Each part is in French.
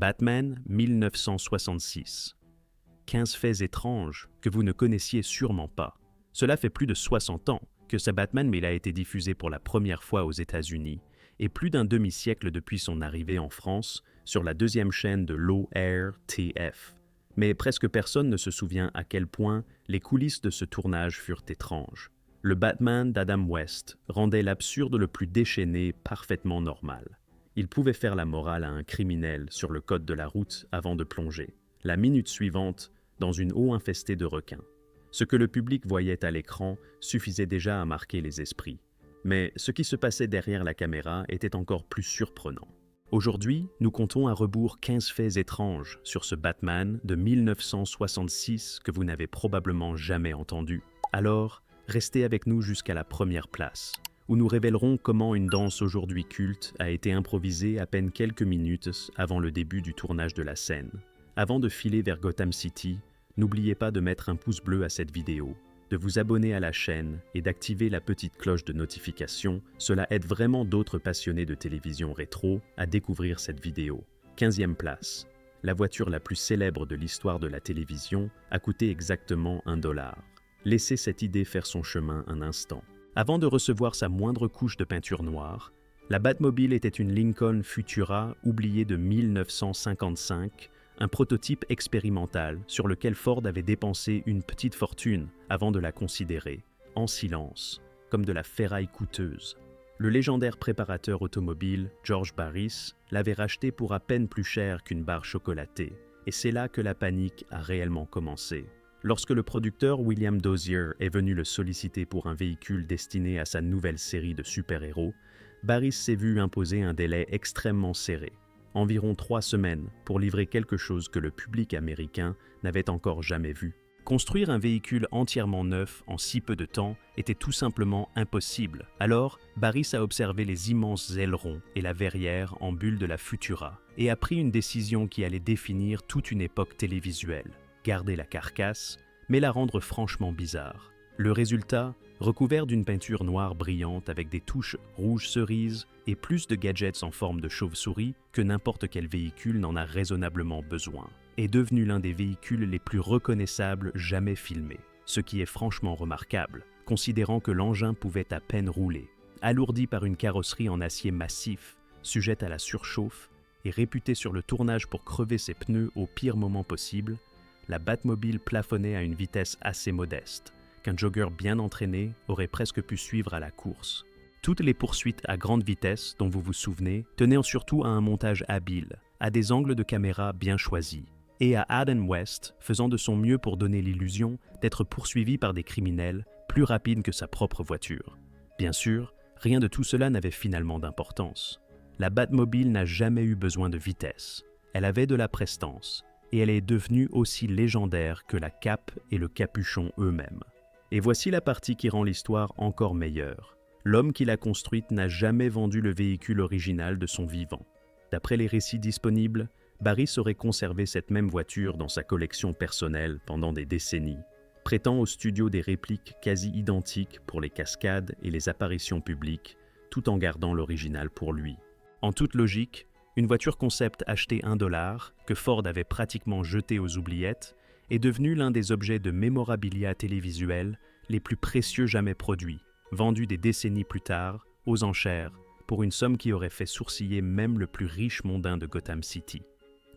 Batman 1966. 15 faits étranges que vous ne connaissiez sûrement pas. Cela fait plus de 60 ans que ce Batman, mais il a été diffusé pour la première fois aux États-Unis et plus d'un demi-siècle depuis son arrivée en France sur la deuxième chaîne de l'ORTF. Mais presque personne ne se souvient à quel point les coulisses de ce tournage furent étranges. Le Batman d'Adam West rendait l'absurde le plus déchaîné parfaitement normal. Il pouvait faire la morale à un criminel sur le code de la route avant de plonger, la minute suivante, dans une eau infestée de requins. Ce que le public voyait à l'écran suffisait déjà à marquer les esprits. Mais ce qui se passait derrière la caméra était encore plus surprenant. Aujourd'hui, nous comptons à rebours 15 faits étranges sur ce Batman de 1966 que vous n'avez probablement jamais entendu. Alors, restez avec nous jusqu'à la première place, où nous révélerons comment une danse aujourd'hui culte a été improvisée à peine quelques minutes avant le début du tournage de la scène. Avant de filer vers Gotham City, n'oubliez pas de mettre un pouce bleu à cette vidéo, de vous abonner à la chaîne et d'activer la petite cloche de notification. Cela aide vraiment d'autres passionnés de télévision rétro à découvrir cette vidéo. 15e place. La voiture la plus célèbre de l'histoire de la télévision a coûté exactement $1. Laissez cette idée faire son chemin un instant. Avant de recevoir sa moindre couche de peinture noire, la Batmobile était une Lincoln Futura oubliée de 1955, un prototype expérimental sur lequel Ford avait dépensé une petite fortune avant de la considérer, en silence, comme de la ferraille coûteuse. Le légendaire préparateur automobile George Barris l'avait racheté pour à peine plus cher qu'une barre chocolatée, et c'est là que la panique a réellement commencé. Lorsque le producteur William Dozier est venu le solliciter pour un véhicule destiné à sa nouvelle série de super-héros, Barris s'est vu imposer un délai extrêmement serré. Environ 3 semaines pour livrer quelque chose que le public américain n'avait encore jamais vu. Construire un véhicule entièrement neuf en si peu de temps était tout simplement impossible. Alors, Barris a observé les immenses ailerons et la verrière en bulle de la Futura et a pris une décision qui allait définir toute une époque télévisuelle. Garder la carcasse, mais la rendre franchement bizarre. Le résultat, recouvert d'une peinture noire brillante avec des touches rouge cerise et plus de gadgets en forme de chauve-souris que n'importe quel véhicule n'en a raisonnablement besoin, est devenu l'un des véhicules les plus reconnaissables jamais filmés, ce qui est franchement remarquable, considérant que l'engin pouvait à peine rouler. Alourdi par une carrosserie en acier massif, sujette à la surchauffe et réputée sur le tournage pour crever ses pneus au pire moment possible, la Batmobile plafonnait à une vitesse assez modeste, qu'un jogger bien entraîné aurait presque pu suivre à la course. Toutes les poursuites à grande vitesse dont vous vous souvenez tenaient surtout à un montage habile, à des angles de caméra bien choisis, et à Adam West faisant de son mieux pour donner l'illusion d'être poursuivi par des criminels plus rapides que sa propre voiture. Bien sûr, rien de tout cela n'avait finalement d'importance. La Batmobile n'a jamais eu besoin de vitesse. Elle avait de la prestance, et elle est devenue aussi légendaire que la cape et le capuchon eux-mêmes. Et voici la partie qui rend l'histoire encore meilleure. L'homme qui l'a construite n'a jamais vendu le véhicule original de son vivant. D'après les récits disponibles, Barris aurait conservé cette même voiture dans sa collection personnelle pendant des décennies, prêtant au studio des répliques quasi identiques pour les cascades et les apparitions publiques, tout en gardant l'original pour lui. En toute logique, une voiture concept achetée $1, que Ford avait pratiquement jetée aux oubliettes, est devenue l'un des objets de mémorabilia télévisuel les plus précieux jamais produits, vendu des décennies plus tard, aux enchères, pour une somme qui aurait fait sourciller même le plus riche mondain de Gotham City.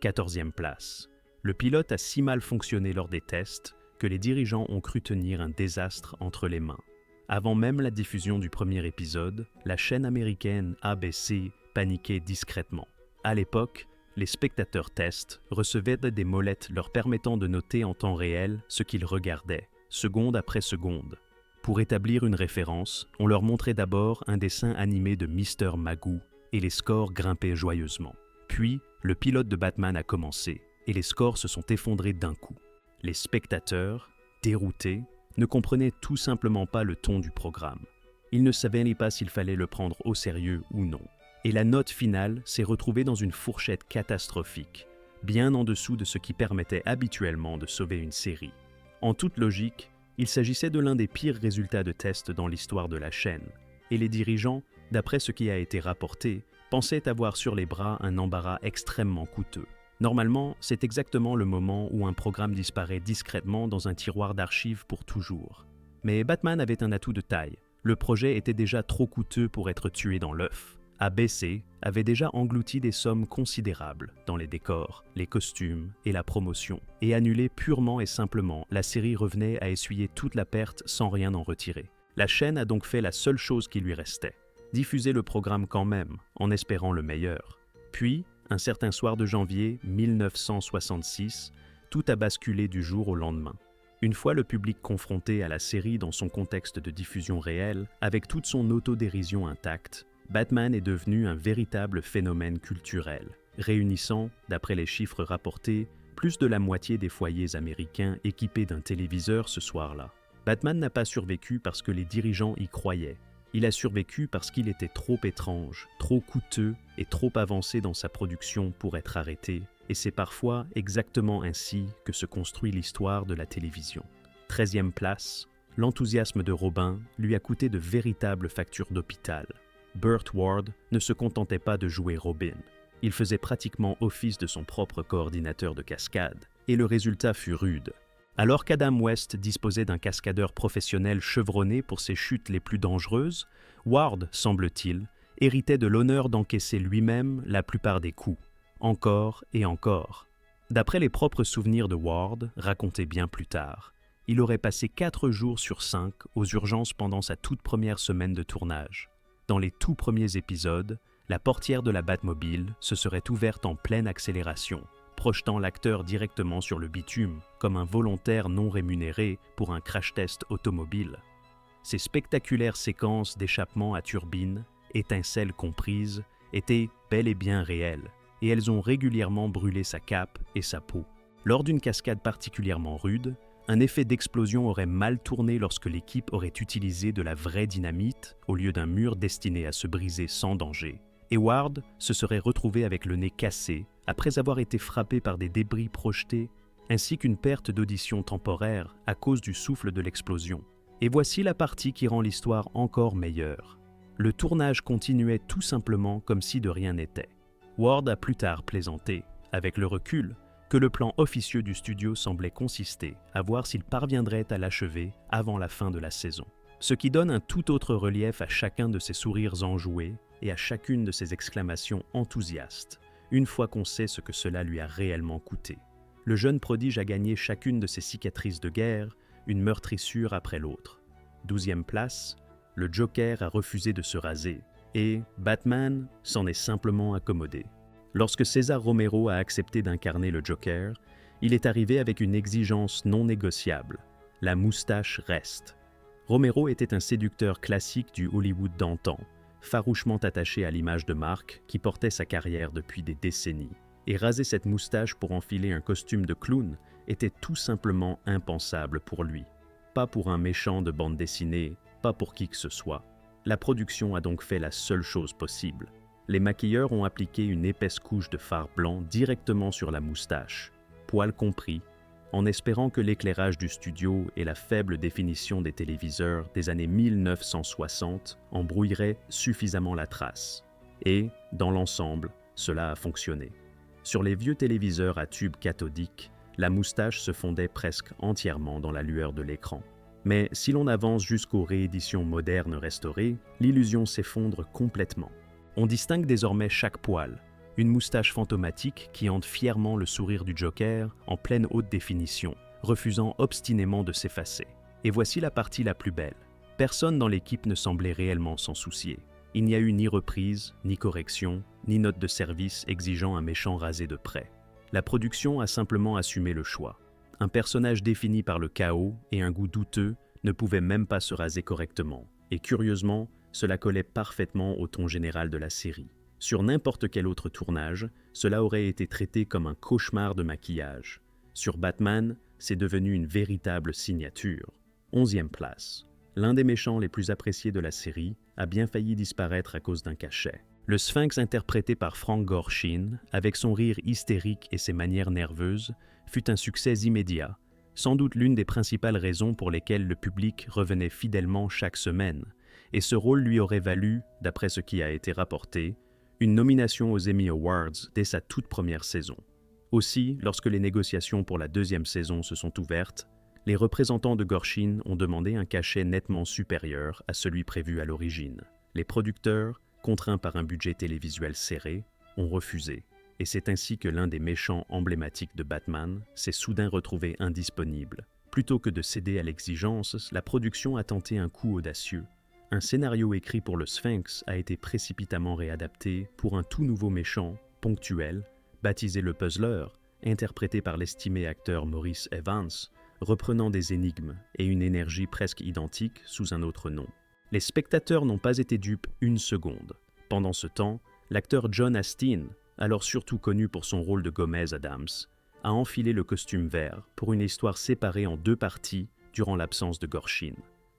14e place. Le pilote a si mal fonctionné lors des tests que les dirigeants ont cru tenir un désastre entre les mains. Avant même la diffusion du premier épisode, la chaîne américaine ABC paniquait discrètement. À l'époque, les spectateurs test recevaient des molettes leur permettant de noter en temps réel ce qu'ils regardaient, seconde après seconde. Pour établir une référence, on leur montrait d'abord un dessin animé de Mr. Magoo et les scores grimpaient joyeusement. Puis, le pilote de Batman a commencé et les scores se sont effondrés d'un coup. Les spectateurs, déroutés, ne comprenaient tout simplement pas le ton du programme. Ils ne savaient pas s'il fallait le prendre au sérieux ou non. Et la note finale s'est retrouvée dans une fourchette catastrophique, bien en dessous de ce qui permettait habituellement de sauver une série. En toute logique, il s'agissait de l'un des pires résultats de test dans l'histoire de la chaîne, et les dirigeants, d'après ce qui a été rapporté, pensaient avoir sur les bras un embarras extrêmement coûteux. Normalement, c'est exactement le moment où un programme disparaît discrètement dans un tiroir d'archives pour toujours. Mais Batman avait un atout de taille. Le projet était déjà trop coûteux pour être tué dans l'œuf. ABC avait déjà englouti des sommes considérables dans les décors, les costumes et la promotion, et annulé purement et simplement, la série revenait à essuyer toute la perte sans rien en retirer. La chaîne a donc fait la seule chose qui lui restait, diffuser le programme quand même, en espérant le meilleur. Puis, un certain soir de janvier 1966, tout a basculé du jour au lendemain. Une fois le public confronté à la série dans son contexte de diffusion réelle, avec toute son autodérision intacte, Batman est devenu un véritable phénomène culturel, réunissant, d'après les chiffres rapportés, plus de la moitié des foyers américains équipés d'un téléviseur ce soir-là. Batman n'a pas survécu parce que les dirigeants y croyaient. Il a survécu parce qu'il était trop étrange, trop coûteux et trop avancé dans sa production pour être arrêté, et c'est parfois exactement ainsi que se construit l'histoire de la télévision. 13e place, l'enthousiasme de Robin lui a coûté de véritables factures d'hôpital. Burt Ward ne se contentait pas de jouer Robin. Il faisait pratiquement office de son propre coordinateur de cascade, et le résultat fut rude. Alors qu'Adam West disposait d'un cascadeur professionnel chevronné pour ses chutes les plus dangereuses, Ward, semble-t-il, héritait de l'honneur d'encaisser lui-même la plupart des coups, encore et encore. D'après les propres souvenirs de Ward, racontés bien plus tard, il aurait passé 4 jours sur 5 aux urgences pendant sa toute première semaine de tournage. Dans les tout premiers épisodes, la portière de la Batmobile se serait ouverte en pleine accélération, projetant l'acteur directement sur le bitume, comme un volontaire non rémunéré pour un crash test automobile. Ces spectaculaires séquences d'échappement à turbine, étincelles comprises, étaient bel et bien réelles, et elles ont régulièrement brûlé sa cape et sa peau. Lors d'une cascade particulièrement rude, un effet d'explosion aurait mal tourné lorsque l'équipe aurait utilisé de la vraie dynamite au lieu d'un mur destiné à se briser sans danger. Et Ward se serait retrouvé avec le nez cassé après avoir été frappé par des débris projetés, ainsi qu'une perte d'audition temporaire à cause du souffle de l'explosion. Et voici la partie qui rend l'histoire encore meilleure. Le tournage continuait tout simplement comme si de rien n'était. Ward a plus tard plaisanté, avec le recul, que le plan officieux du studio semblait consister à voir s'il parviendrait à l'achever avant la fin de la saison. Ce qui donne un tout autre relief à chacun de ses sourires enjoués et à chacune de ses exclamations enthousiastes, une fois qu'on sait ce que cela lui a réellement coûté. Le jeune prodige a gagné chacune de ses cicatrices de guerre, une meurtrissure après l'autre. 12e place, le Joker a refusé de se raser, et Batman s'en est simplement accommodé. Lorsque César Romero a accepté d'incarner le Joker, il est arrivé avec une exigence non négociable. La moustache reste. Romero était un séducteur classique du Hollywood d'antan, farouchement attaché à l'image de marque qui portait sa carrière depuis des décennies. Et raser cette moustache pour enfiler un costume de clown était tout simplement impensable pour lui. Pas pour un méchant de bande dessinée, pas pour qui que ce soit. La production a donc fait la seule chose possible. Les maquilleurs ont appliqué une épaisse couche de fard blanc directement sur la moustache, poils compris, en espérant que l'éclairage du studio et la faible définition des téléviseurs des années 1960 en brouilleraient suffisamment la trace. Et, dans l'ensemble, cela a fonctionné. Sur les vieux téléviseurs à tube cathodique, la moustache se fondait presque entièrement dans la lueur de l'écran. Mais si l'on avance jusqu'aux rééditions modernes restaurées, l'illusion s'effondre complètement. On distingue désormais chaque poil, une moustache fantomatique qui hante fièrement le sourire du Joker en pleine haute définition, refusant obstinément de s'effacer. Et voici la partie la plus belle. Personne dans l'équipe ne semblait réellement s'en soucier. Il n'y a eu ni reprise, ni correction, ni note de service exigeant un méchant rasé de près. La production a simplement assumé le choix. Un personnage défini par le chaos et un goût douteux ne pouvait même pas se raser correctement. Et curieusement, cela collait parfaitement au ton général de la série. Sur n'importe quel autre tournage, cela aurait été traité comme un cauchemar de maquillage. Sur Batman, c'est devenu une véritable signature. 11e place. L'un des méchants les plus appréciés de la série a bien failli disparaître à cause d'un cachet. Le Sphinx interprété par Frank Gorshin, avec son rire hystérique et ses manières nerveuses, fut un succès immédiat, sans doute l'une des principales raisons pour lesquelles le public revenait fidèlement chaque semaine, et ce rôle lui aurait valu, d'après ce qui a été rapporté, une nomination aux Emmy Awards dès sa toute première saison. Aussi, lorsque les négociations pour la deuxième saison se sont ouvertes, les représentants de Gorshin ont demandé un cachet nettement supérieur à celui prévu à l'origine. Les producteurs, contraints par un budget télévisuel serré, ont refusé. Et c'est ainsi que l'un des méchants emblématiques de Batman s'est soudain retrouvé indisponible. Plutôt que de céder à l'exigence, la production a tenté un coup audacieux. Un scénario écrit pour le Sphinx a été précipitamment réadapté pour un tout nouveau méchant, ponctuel, baptisé le Puzzler, interprété par l'estimé acteur Maurice Evans, reprenant des énigmes et une énergie presque identique sous un autre nom. Les spectateurs n'ont pas été dupes une seconde. Pendant ce temps, l'acteur John Astin, alors surtout connu pour son rôle de Gomez Adams, a enfilé le costume vert pour une histoire séparée en deux parties durant l'absence de Gorshin.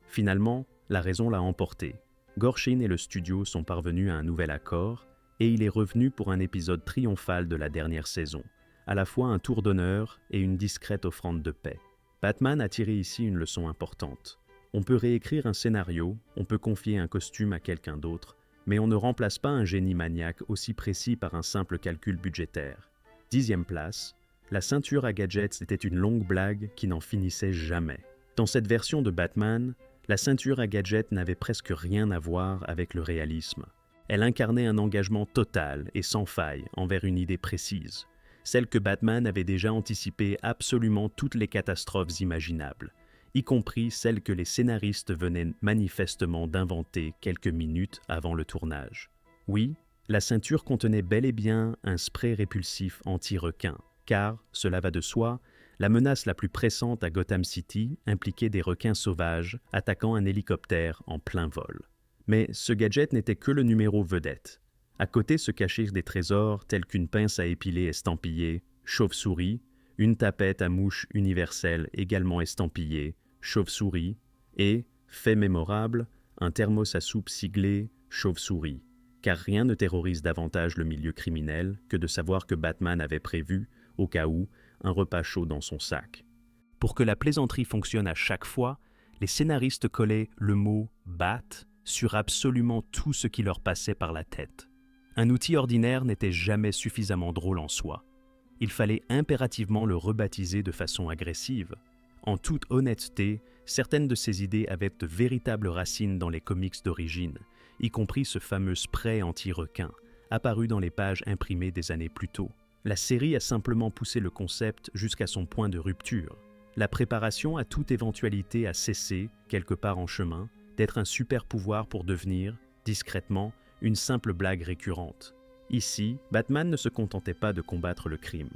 Finalement, la raison l'a emporté. Gorshin et le studio sont parvenus à un nouvel accord et il est revenu pour un épisode triomphal de la dernière saison, à la fois un tour d'honneur et une discrète offrande de paix. Batman a tiré ici une leçon importante. On peut réécrire un scénario, on peut confier un costume à quelqu'un d'autre, mais on ne remplace pas un génie maniaque aussi précis par un simple calcul budgétaire. 10e place, la ceinture à gadgets était une longue blague qui n'en finissait jamais. Dans cette version de Batman, la ceinture à gadgets n'avait presque rien à voir avec le réalisme. Elle incarnait un engagement total et sans faille envers une idée précise, celle que Batman avait déjà anticipé absolument toutes les catastrophes imaginables, y compris celles que les scénaristes venaient manifestement d'inventer quelques minutes avant le tournage. Oui, la ceinture contenait bel et bien un spray répulsif anti-requin, car, cela va de soi, la menace la plus pressante à Gotham City impliquait des requins sauvages attaquant un hélicoptère en plein vol. Mais ce gadget n'était que le numéro vedette. À côté se cachaient des trésors tels qu'une pince à épiler estampillée « chauve-souris », une tapette à mouches universelle également estampillée « chauve-souris » et, fait mémorable, un thermos à soupe siglé « chauve-souris », car rien ne terrorise davantage le milieu criminel que de savoir que Batman avait prévu, au cas où, un repas chaud dans son sac. Pour que la plaisanterie fonctionne à chaque fois, les scénaristes collaient le mot « Bat » sur absolument tout ce qui leur passait par la tête. Un outil ordinaire n'était jamais suffisamment drôle en soi. Il fallait impérativement le rebaptiser de façon agressive. En toute honnêteté, certaines de ces idées avaient de véritables racines dans les comics d'origine, y compris ce fameux spray anti-requin, apparu dans les pages imprimées des années plus tôt. La série a simplement poussé le concept jusqu'à son point de rupture. La préparation à toute éventualité a cessé, quelque part en chemin, d'être un super pouvoir pour devenir, discrètement, une simple blague récurrente. Ici, Batman ne se contentait pas de combattre le crime.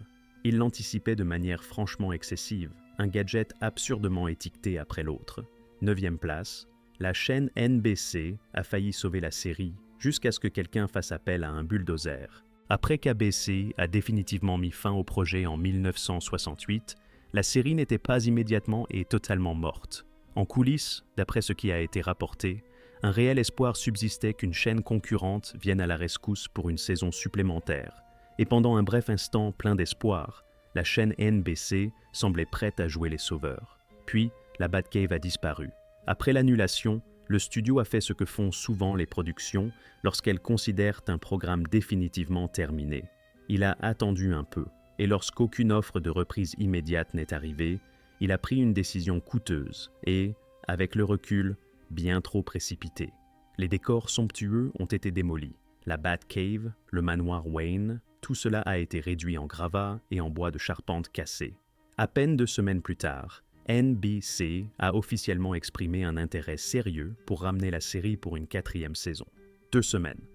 Il l'anticipait de manière franchement excessive, un gadget absurdement étiqueté après l'autre. 9e place, la chaîne NBC a failli sauver la série jusqu'à ce que quelqu'un fasse appel à un bulldozer. Après qu'ABC a définitivement mis fin au projet en 1968, la série n'était pas immédiatement et totalement morte. En coulisses, d'après ce qui a été rapporté, un réel espoir subsistait qu'une chaîne concurrente vienne à la rescousse pour une saison supplémentaire. Et pendant un bref instant plein d'espoir, la chaîne NBC semblait prête à jouer les sauveurs. Puis, la Batcave a disparu. Après l'annulation, le studio a fait ce que font souvent les productions lorsqu'elles considèrent un programme définitivement terminé. Il a attendu un peu, et lorsqu'aucune offre de reprise immédiate n'est arrivée, il a pris une décision coûteuse et, avec le recul, bien trop précipitée. Les décors somptueux ont été démolis. La Batcave, le manoir Wayne, tout cela a été réduit en gravats et en bois de charpente cassé. À peine 2 semaines plus tard, NBC a officiellement exprimé un intérêt sérieux pour ramener la série pour une 4e saison. 2 semaines.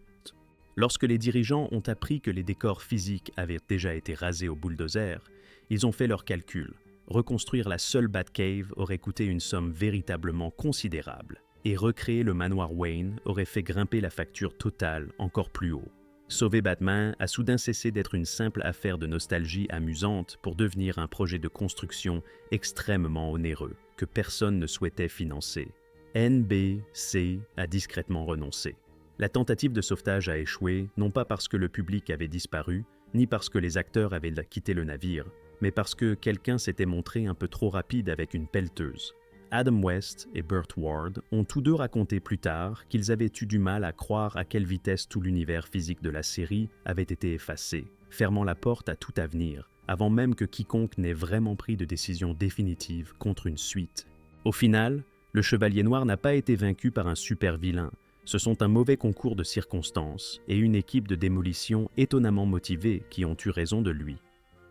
Lorsque les dirigeants ont appris que les décors physiques avaient déjà été rasés au bulldozer, ils ont fait leurs calculs. Reconstruire la seule Batcave aurait coûté une somme véritablement considérable, et recréer le manoir Wayne aurait fait grimper la facture totale encore plus haut. Sauver Batman a soudain cessé d'être une simple affaire de nostalgie amusante pour devenir un projet de construction extrêmement onéreux, que personne ne souhaitait financer. NBC a discrètement renoncé. La tentative de sauvetage a échoué, non pas parce que le public avait disparu, ni parce que les acteurs avaient quitté le navire, mais parce que quelqu'un s'était montré un peu trop rapide avec une pelleteuse. Adam West et Burt Ward ont tous deux raconté plus tard qu'ils avaient eu du mal à croire à quelle vitesse tout l'univers physique de la série avait été effacé, fermant la porte à tout avenir, avant même que quiconque n'ait vraiment pris de décision définitive contre une suite. Au final, le Chevalier Noir n'a pas été vaincu par un super vilain. Ce sont un mauvais concours de circonstances et une équipe de démolition étonnamment motivée qui ont eu raison de lui.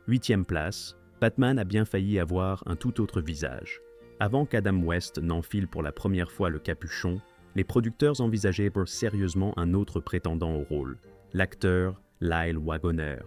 8e place, Batman a bien failli avoir un tout autre visage. Avant qu'Adam West n'enfile pour la première fois le capuchon, les producteurs envisageaient sérieusement un autre prétendant au rôle, l'acteur Lyle Waggoner.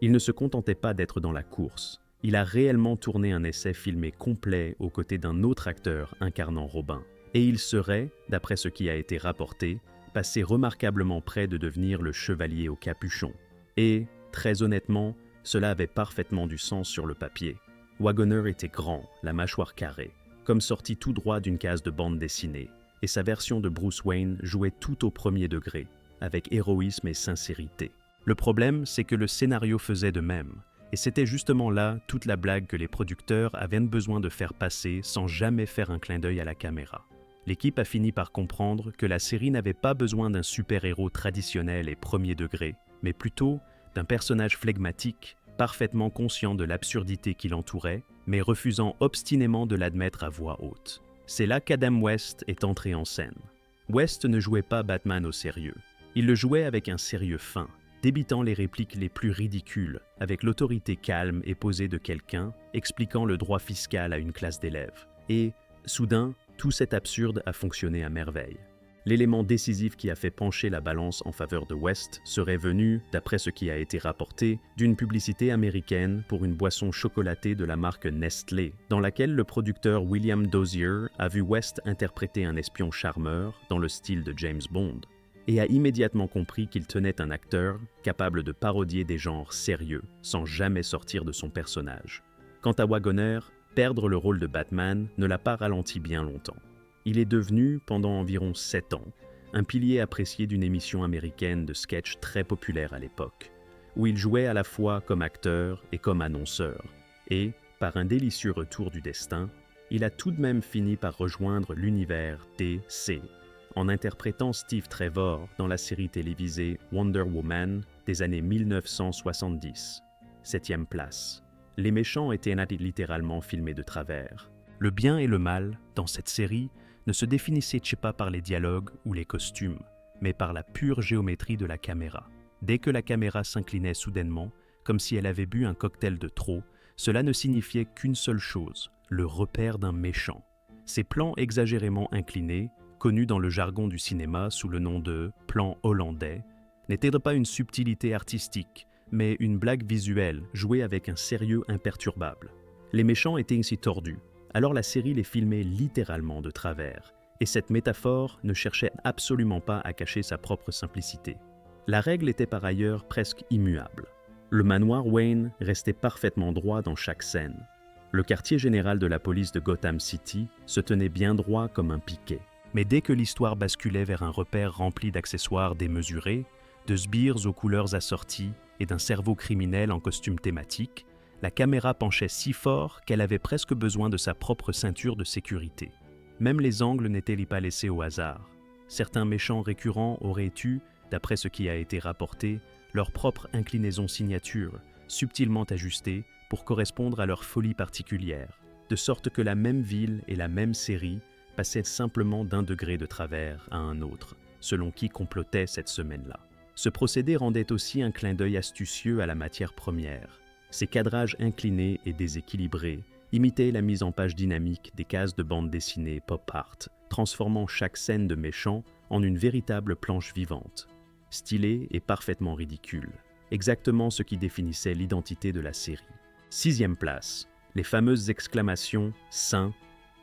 Il ne se contentait pas d'être dans la course. Il a réellement tourné un essai filmé complet aux côtés d'un autre acteur incarnant Robin. Et il serait, d'après ce qui a été rapporté, passé remarquablement près de devenir le chevalier au capuchon. Et, très honnêtement, cela avait parfaitement du sens sur le papier. Waggoner était grand, la mâchoire carrée, comme sorti tout droit d'une case de bande dessinée, et sa version de Bruce Wayne jouait tout au premier degré, avec héroïsme et sincérité. Le problème, c'est que le scénario faisait de même, et c'était justement là toute la blague que les producteurs avaient besoin de faire passer sans jamais faire un clin d'œil à la caméra. L'équipe a fini par comprendre que la série n'avait pas besoin d'un super-héros traditionnel et premier degré, mais plutôt d'un personnage flegmatique, parfaitement conscient de l'absurdité qui l'entourait, mais refusant obstinément de l'admettre à voix haute. C'est là qu'Adam West est entré en scène. West ne jouait pas Batman au sérieux. Il le jouait avec un sérieux fin, débitant les répliques les plus ridicules, avec l'autorité calme et posée de quelqu'un expliquant le droit fiscal à une classe d'élèves. Et, soudain, tout cet absurde a fonctionné à merveille. L'élément décisif qui a fait pencher la balance en faveur de West serait venu, d'après ce qui a été rapporté, d'une publicité américaine pour une boisson chocolatée de la marque Nestlé, dans laquelle le producteur William Dozier a vu West interpréter un espion charmeur dans le style de James Bond, et a immédiatement compris qu'il tenait un acteur capable de parodier des genres sérieux, sans jamais sortir de son personnage. Quant à Waggoner, perdre le rôle de Batman ne l'a pas ralenti bien longtemps. Il est devenu, pendant environ 7 ans, un pilier apprécié d'une émission américaine de sketch très populaire à l'époque, où il jouait à la fois comme acteur et comme annonceur, et, par un délicieux retour du destin, il a tout de même fini par rejoindre l'univers DC, en interprétant Steve Trevor dans la série télévisée Wonder Woman des années 1970. 7e place. Les méchants étaient littéralement filmés de travers. Le bien et le mal, dans cette série, ne se définissaient pas par les dialogues ou les costumes, mais par la pure géométrie de la caméra. Dès que la caméra s'inclinait soudainement, comme si elle avait bu un cocktail de trop, cela ne signifiait qu'une seule chose, le repère d'un méchant. Ces plans exagérément inclinés, connus dans le jargon du cinéma sous le nom de « plan hollandais », n'étaient pas une subtilité artistique, mais une blague visuelle jouée avec un sérieux imperturbable. Les méchants étaient ainsi tordus, alors la série les filmait littéralement de travers, et cette métaphore ne cherchait absolument pas à cacher sa propre simplicité. La règle était par ailleurs presque immuable. Le manoir Wayne restait parfaitement droit dans chaque scène. Le quartier général de la police de Gotham City se tenait bien droit comme un piquet. Mais dès que l'histoire basculait vers un repère rempli d'accessoires démesurés, de sbires aux couleurs assorties et d'un cerveau criminel en costume thématique, la caméra penchait si fort qu'elle avait presque besoin de sa propre ceinture de sécurité. Même les angles n'étaient pas laissés au hasard. Certains méchants récurrents auraient eu, d'après ce qui a été rapporté, leur propre inclinaison signature, subtilement ajustée pour correspondre à leur folie particulière, de sorte que la même ville et la même série passaient simplement d'un degré de travers à un autre, selon qui complotait cette semaine-là. Ce procédé rendait aussi un clin d'œil astucieux à la matière première. Ces cadrages inclinés et déséquilibrés imitaient la mise en page dynamique des cases de bande dessinée pop art, transformant chaque scène de méchant en une véritable planche vivante, stylée et parfaitement ridicule, exactement ce qui définissait l'identité de la série. 6e place, les fameuses exclamations « Saint »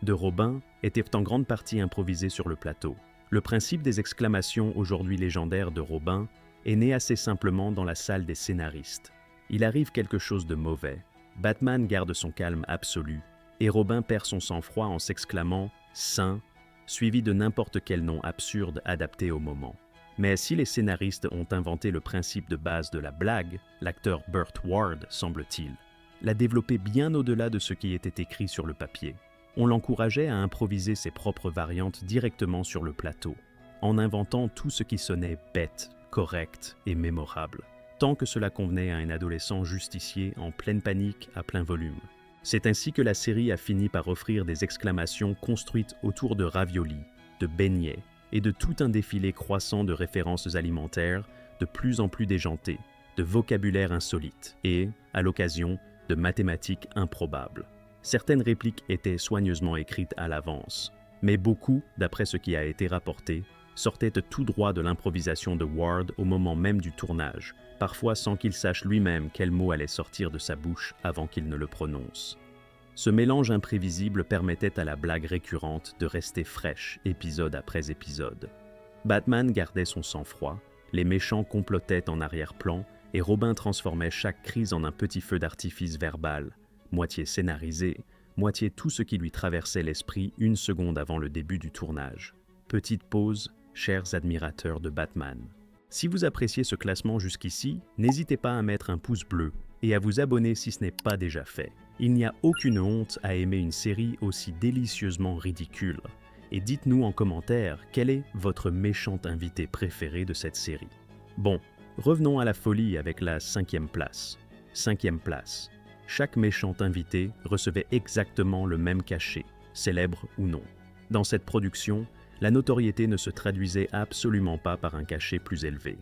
de Robin étaient en grande partie improvisées sur le plateau. Le principe des exclamations aujourd'hui légendaires de Robin est né assez simplement dans la salle des scénaristes. Il arrive quelque chose de mauvais. Batman garde son calme absolu, et Robin perd son sang-froid en s'exclamant « Saint », suivi de n'importe quel nom absurde adapté au moment. Mais si les scénaristes ont inventé le principe de base de la blague, l'acteur Burt Ward, semble-t-il, l'a développé bien au-delà de ce qui était écrit sur le papier. On l'encourageait à improviser ses propres variantes directement sur le plateau, en inventant tout ce qui sonnait bête, correct et mémorable. tant que cela convenait à un adolescent justicier en pleine panique à plein volume. C'est ainsi que la série a fini par offrir des exclamations construites autour de raviolis, de beignets et de tout un défilé croissant de références alimentaires de plus en plus déjantées, de vocabulaire insolite et, à l'occasion, de mathématiques improbables. Certaines répliques étaient soigneusement écrites à l'avance, mais beaucoup, d'après ce qui a été rapporté, sortaient tout droit de l'improvisation de Ward au moment même du tournage, parfois sans qu'il sache lui-même quel mot allait sortir de sa bouche avant qu'il ne le prononce. Ce mélange imprévisible permettait à la blague récurrente de rester fraîche épisode après épisode. Batman gardait son sang-froid, les méchants complotaient en arrière-plan et Robin transformait chaque crise en un petit feu d'artifice verbal, moitié scénarisé, moitié tout ce qui lui traversait l'esprit une seconde avant le début du tournage. Petite pause, chers admirateurs de Batman. Si vous appréciez ce classement jusqu'ici, n'hésitez pas à mettre un pouce bleu et à vous abonner si ce n'est pas déjà fait. Il n'y a aucune honte à aimer une série aussi délicieusement ridicule. Et dites-nous en commentaire quel est votre méchant invité préféré de cette série. Bon, revenons à la folie avec la 5e place. 5e place. Chaque méchant invité recevait exactement le même cachet, célèbre ou non. Dans cette production, la notoriété ne se traduisait absolument pas par un cachet plus élevé.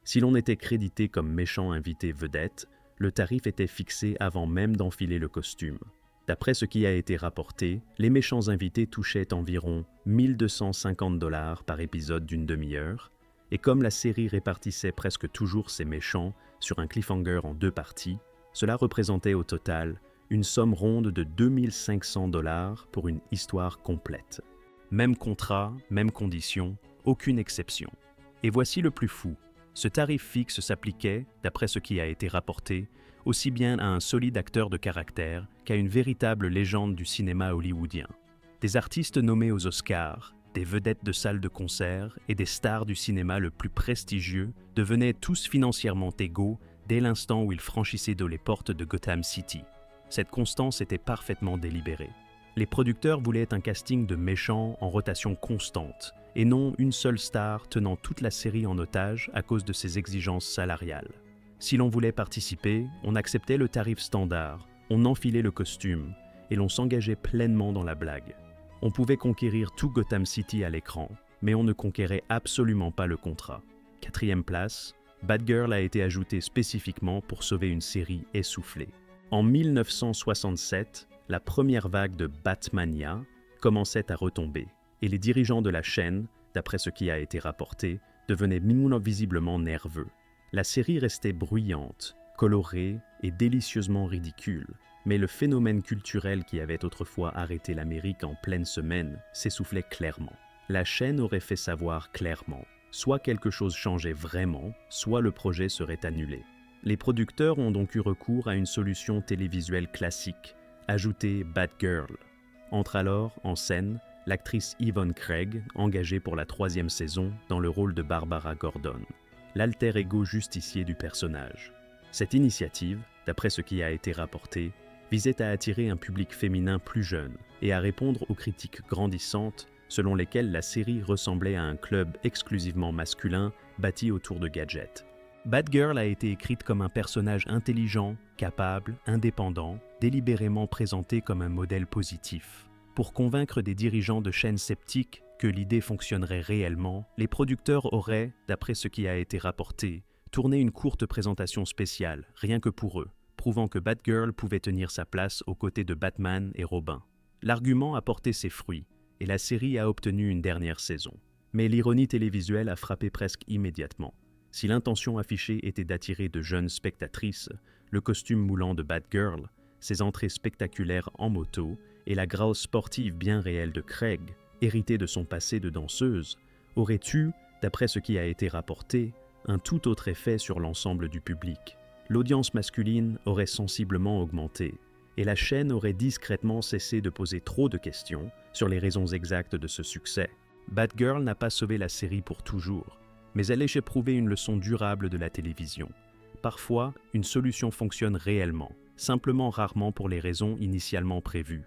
Si l'on était crédité comme méchant invité vedette, le tarif était fixé avant même d'enfiler le costume. D'après ce qui a été rapporté, les méchants invités touchaient environ 1 250 $ par épisode d'une demi-heure, et comme la série répartissait presque toujours ses méchants sur un cliffhanger en 2 parties, cela représentait au total une somme ronde de 2 500 $ pour une histoire complète. Même contrat, même conditions, aucune exception. Et voici le plus fou. Ce tarif fixe s'appliquait, d'après ce qui a été rapporté, aussi bien à un solide acteur de caractère qu'à une véritable légende du cinéma hollywoodien. Des artistes nommés aux Oscars, des vedettes de salles de concert et des stars du cinéma le plus prestigieux devenaient tous financièrement égaux dès l'instant où ils franchissaient les portes de Gotham City. Cette constance était parfaitement délibérée. Les producteurs voulaient un casting de méchants en rotation constante, et non une seule star tenant toute la série en otage à cause de ses exigences salariales. Si l'on voulait participer, on acceptait le tarif standard, on enfilait le costume, et l'on s'engageait pleinement dans la blague. On pouvait conquérir tout Gotham City à l'écran, mais on ne conquérait absolument pas le contrat. 4e place, Batgirl a été ajoutée spécifiquement pour sauver une série essoufflée. En 1967, la première vague de Batmania commençait à retomber, et les dirigeants de la chaîne, d'après ce qui a été rapporté, devenaient visiblement nerveux. La série restait bruyante, colorée et délicieusement ridicule, mais le phénomène culturel qui avait autrefois arrêté l'Amérique en pleine semaine s'essoufflait clairement. La chaîne aurait fait savoir clairement, soit quelque chose changeait vraiment, soit le projet serait annulé. Les producteurs ont donc eu recours à une solution télévisuelle classique, ajouter Batgirl. Entre alors en scène l'actrice Yvonne Craig, engagée pour la 3e saison dans le rôle de Barbara Gordon, l'alter ego justicier du personnage. Cette initiative, d'après ce qui a été rapporté, visait à attirer un public féminin plus jeune et à répondre aux critiques grandissantes selon lesquelles la série ressemblait à un club exclusivement masculin bâti autour de gadgets. Batgirl a été écrite comme un personnage intelligent, capable, indépendant, délibérément présenté comme un modèle positif. Pour convaincre des dirigeants de chaînes sceptiques que l'idée fonctionnerait réellement, les producteurs auraient, d'après ce qui a été rapporté, tourné une courte présentation spéciale, rien que pour eux, prouvant que Batgirl pouvait tenir sa place aux côtés de Batman et Robin. L'argument a porté ses fruits, et la série a obtenu une dernière saison. Mais l'ironie télévisuelle a frappé presque immédiatement. Si l'intention affichée était d'attirer de jeunes spectatrices, le costume moulant de Batgirl, ses entrées spectaculaires en moto et la grâce sportive bien réelle de Craig, héritée de son passé de danseuse, auraient eu, d'après ce qui a été rapporté, un tout autre effet sur l'ensemble du public. L'audience masculine aurait sensiblement augmenté, et la chaîne aurait discrètement cessé de poser trop de questions sur les raisons exactes de ce succès. Batgirl n'a pas sauvé la série pour toujours, mais elle a éprouvé une leçon durable de la télévision. Parfois, une solution fonctionne réellement, simplement rarement pour les raisons initialement prévues.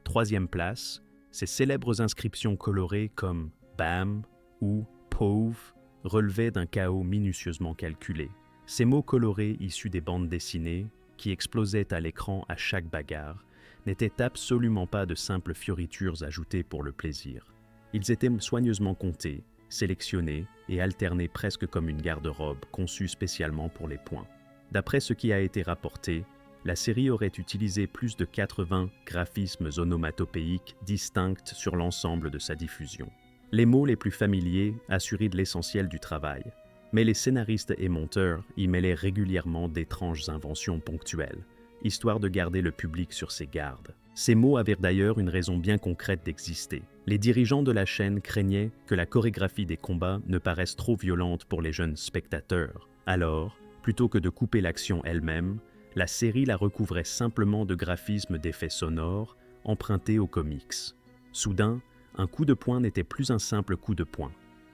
3e place, ces célèbres inscriptions colorées comme « BAM » ou « POV » relevaient d'un chaos minutieusement calculé. Ces mots colorés issus des bandes dessinées, qui explosaient à l'écran à chaque bagarre, n'étaient absolument pas de simples fioritures ajoutées pour le plaisir. Ils étaient soigneusement comptés, sélectionnés et alternés presque comme une garde-robe conçue spécialement pour les points. D'après ce qui a été rapporté, la série aurait utilisé plus de 80 graphismes onomatopéiques distincts sur l'ensemble de sa diffusion. Les mots les plus familiers assuraient de l'essentiel du travail, mais les scénaristes et monteurs y mêlaient régulièrement d'étranges inventions ponctuelles, histoire de garder le public sur ses gardes. Ces mots avaient d'ailleurs une raison bien concrète d'exister. Les dirigeants de la chaîne craignaient que la chorégraphie des combats ne paraisse trop violente pour les jeunes spectateurs. Alors, plutôt que de couper l'action elle-même, la série la recouvrait simplement de graphismes d'effets sonores empruntés aux comics. Soudain, un coup de poing n'était plus un simple coup de poing.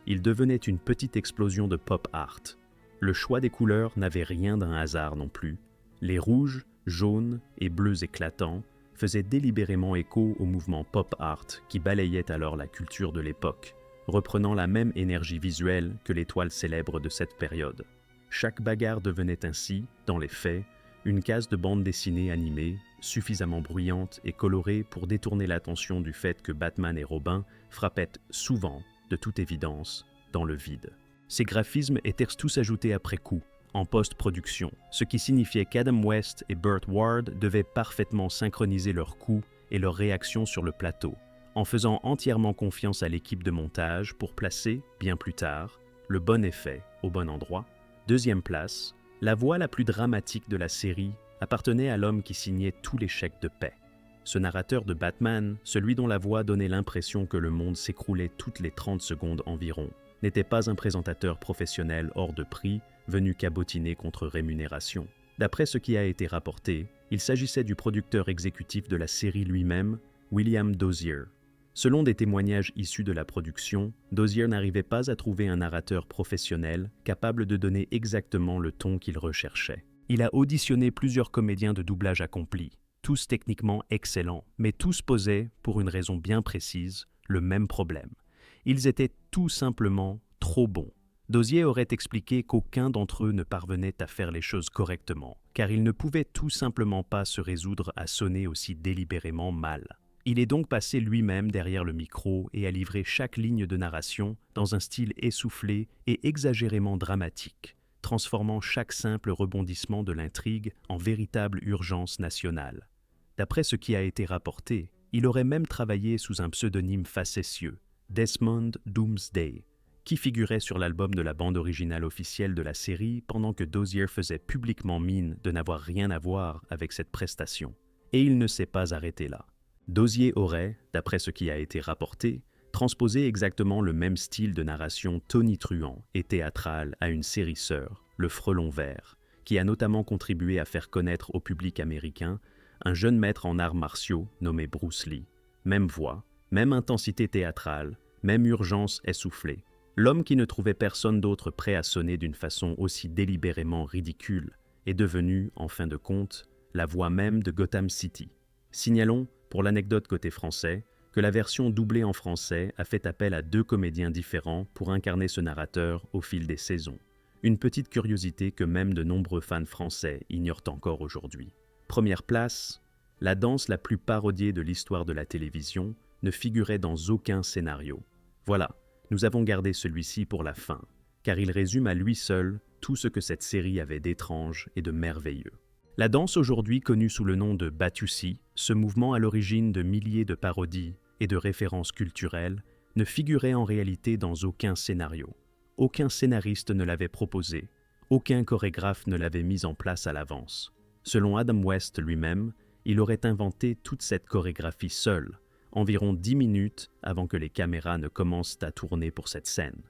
Il devenait une petite explosion de pop art. Le choix des couleurs n'avait rien d'un hasard non plus. Les rouges, jaunes et bleus éclatants faisaient délibérément écho au mouvement pop art qui balayait alors la culture de l'époque, reprenant la même énergie visuelle que les toiles célèbres de cette période. Chaque bagarre devenait ainsi, dans les faits, une case de bande dessinée animée, suffisamment bruyante et colorée pour détourner l'attention du fait que Batman et Robin frappaient souvent, de toute évidence, dans le vide. Ces graphismes étaient tous ajoutés après coup, en post-production, ce qui signifiait qu'Adam West et Burt Ward devaient parfaitement synchroniser leurs coups et leurs réactions sur le plateau, en faisant entièrement confiance à l'équipe de montage pour placer, bien plus tard, le bon effet au bon endroit. Deuxième place, la voix la plus dramatique de la série appartenait à l'homme qui signait tous les chèques de paix. Ce narrateur de Batman, celui dont la voix donnait l'impression que le monde s'écroulait toutes les 30 secondes environ, n'était pas un présentateur professionnel hors de prix, venu cabotiner contre rémunération. D'après ce qui a été rapporté, il s'agissait du producteur exécutif de la série lui-même, William Dozier. Selon des témoignages issus de la production, Dozier n'arrivait pas à trouver un narrateur professionnel capable de donner exactement le ton qu'il recherchait. Il a auditionné plusieurs comédiens de doublage accomplis, tous techniquement excellents, mais tous posaient, pour une raison bien précise, le même problème. Ils étaient tout simplement trop bons. Dozier aurait expliqué qu'aucun d'entre eux ne parvenait à faire les choses correctement, car ils ne pouvaient tout simplement pas se résoudre à sonner aussi délibérément mal. Il est donc passé lui-même derrière le micro et a livré chaque ligne de narration dans un style essoufflé et exagérément dramatique, transformant chaque simple rebondissement de l'intrigue en véritable urgence nationale. D'après ce qui a été rapporté, il aurait même travaillé sous un pseudonyme facétieux, Desmond Doomsday, qui figurait sur l'album de la bande originale officielle de la série pendant que Dozier faisait publiquement mine de n'avoir rien à voir avec cette prestation. Et il ne s'est pas arrêté là. Dozier aurait, d'après ce qui a été rapporté, transposé exactement le même style de narration tonitruant et théâtral à une série sœur, Le Frelon Vert, qui a notamment contribué à faire connaître au public américain un jeune maître en arts martiaux nommé Bruce Lee. Même voix, même intensité théâtrale, même urgence essoufflée. L'homme qui ne trouvait personne d'autre prêt à sonner d'une façon aussi délibérément ridicule est devenu, en fin de compte, la voix même de Gotham City. Signalons, pour l'anecdote côté français, que la version doublée en français a fait appel à 2 comédiens différents pour incarner ce narrateur au fil des saisons. Une petite curiosité que même de nombreux fans français ignorent encore aujourd'hui. Première place, la danse la plus parodiée de l'histoire de la télévision ne figurait dans aucun scénario. Voilà, nous avons gardé celui-ci pour la fin, car il résume à lui seul tout ce que cette série avait d'étrange et de merveilleux. La danse aujourd'hui connue sous le nom de Batusi, ce mouvement à l'origine de milliers de parodies et de références culturelles, ne figurait en réalité dans aucun scénario. Aucun scénariste ne l'avait proposé, aucun chorégraphe ne l'avait mis en place à l'avance. Selon Adam West lui-même, il aurait inventé toute cette chorégraphie seul, environ 10 minutes avant que les caméras ne commencent à tourner pour cette scène.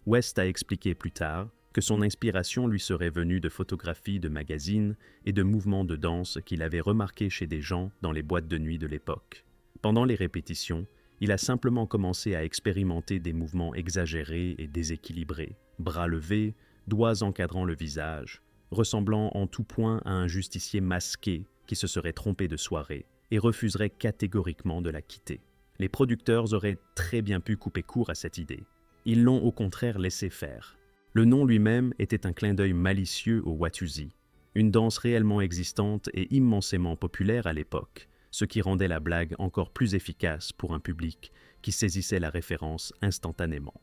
West a expliqué plus tard que son inspiration lui serait venue de photographies de magazines et de mouvements de danse qu'il avait remarqués chez des gens dans les boîtes de nuit de l'époque. Pendant les répétitions, il a simplement commencé à expérimenter des mouvements exagérés et déséquilibrés, bras levés, doigts encadrant le visage, ressemblant en tout point à un justicier masqué qui se serait trompé de soirée et refuserait catégoriquement de la quitter. Les producteurs auraient très bien pu couper court à cette idée. Ils l'ont au contraire laissé faire. Le nom lui-même était un clin d'œil malicieux au Watusi, une danse réellement existante et immensément populaire à l'époque, ce qui rendait la blague encore plus efficace pour un public qui saisissait la référence instantanément.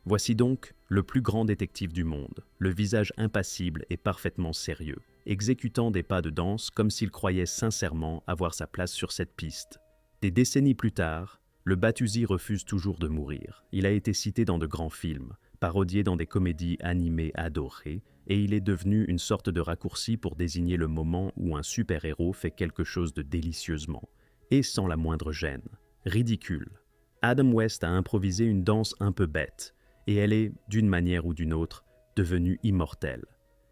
Voici donc le plus grand détective du monde, le visage impassible et parfaitement sérieux, exécutant des pas de danse comme s'il croyait sincèrement avoir sa place sur cette piste. Des décennies plus tard, le Batusi refuse toujours de mourir. Il a été cité dans de grands films, parodié dans des comédies animées adorées, et il est devenu une sorte de raccourci pour désigner le moment où un super-héros fait quelque chose de délicieusement, et sans la moindre gêne. Ridicule. Adam West a improvisé une danse un peu bête, et elle est, d'une manière ou d'une autre, devenue immortelle.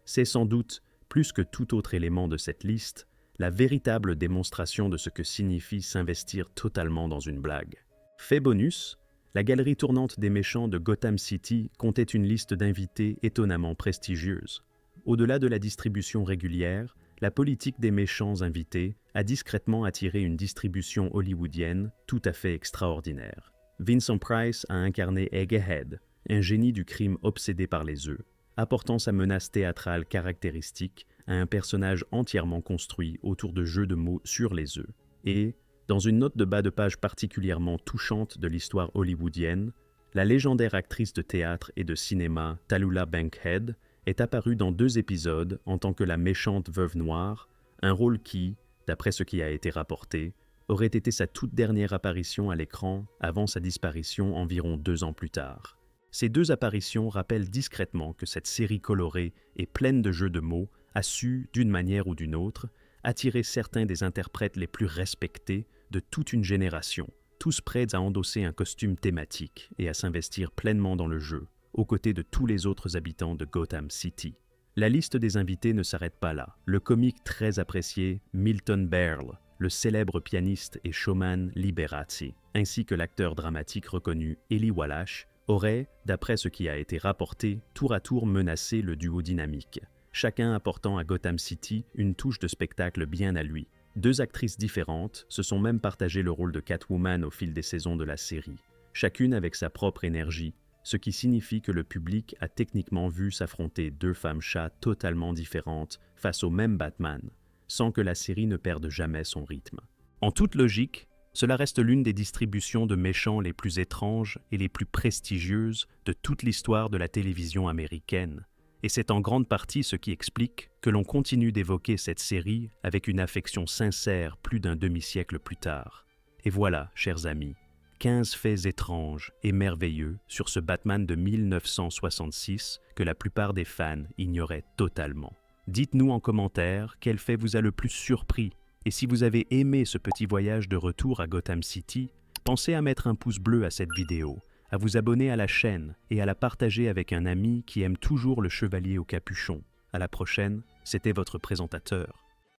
C'est sans doute, plus que tout autre élément de cette liste, la véritable démonstration de ce que signifie s'investir totalement dans une blague. Fait bonus, la galerie tournante des méchants de Gotham City comptait une liste d'invités étonnamment prestigieuse. Au-delà de la distribution régulière, la politique des méchants invités a discrètement attiré une distribution hollywoodienne tout à fait extraordinaire. Vincent Price a incarné Egghead, un génie du crime obsédé par les œufs, apportant sa menace théâtrale caractéristique à un personnage entièrement construit autour de jeux de mots sur les œufs. Et, dans une note de bas de page particulièrement touchante de l'histoire hollywoodienne, la légendaire actrice de théâtre et de cinéma Tallulah Bankhead est apparue dans 2 épisodes en tant que la méchante veuve noire, un rôle qui, d'après ce qui a été rapporté, aurait été sa toute dernière apparition à l'écran avant sa disparition environ 2 ans plus tard. Ces 2 apparitions rappellent discrètement que cette série colorée et pleine de jeux de mots a su, d'une manière ou d'une autre, attirer certains des interprètes les plus respectés de toute une génération, tous prêts à endosser un costume thématique et à s'investir pleinement dans le jeu, aux côtés de tous les autres habitants de Gotham City. La liste des invités ne s'arrête pas là. Le comique très apprécié Milton Berle, le célèbre pianiste et showman Liberace, ainsi que l'acteur dramatique reconnu Eli Wallach, auraient, d'après ce qui a été rapporté, tour à tour menacé le duo dynamique, chacun apportant à Gotham City une touche de spectacle bien à lui. 2 actrices différentes se sont même partagé le rôle de Catwoman au fil des saisons de la série, chacune avec sa propre énergie, ce qui signifie que le public a techniquement vu s'affronter 2 femmes-chats totalement différentes face au même Batman, sans que la série ne perde jamais son rythme. En toute logique, cela reste l'une des distributions de méchants les plus étranges et les plus prestigieuses de toute l'histoire de la télévision américaine, et c'est en grande partie ce qui explique que l'on continue d'évoquer cette série avec une affection sincère plus d'un demi-siècle plus tard. Et voilà, chers amis, 15 faits étranges et merveilleux sur ce Batman de 1966 que la plupart des fans ignoraient totalement. Dites-nous en commentaire quel fait vous a le plus surpris, et si vous avez aimé ce petit voyage de retour à Gotham City, pensez à mettre un pouce bleu à cette vidéo, à vous abonner à la chaîne et à la partager avec un ami qui aime toujours le chevalier au capuchon. À la prochaine, c'était votre présentateur.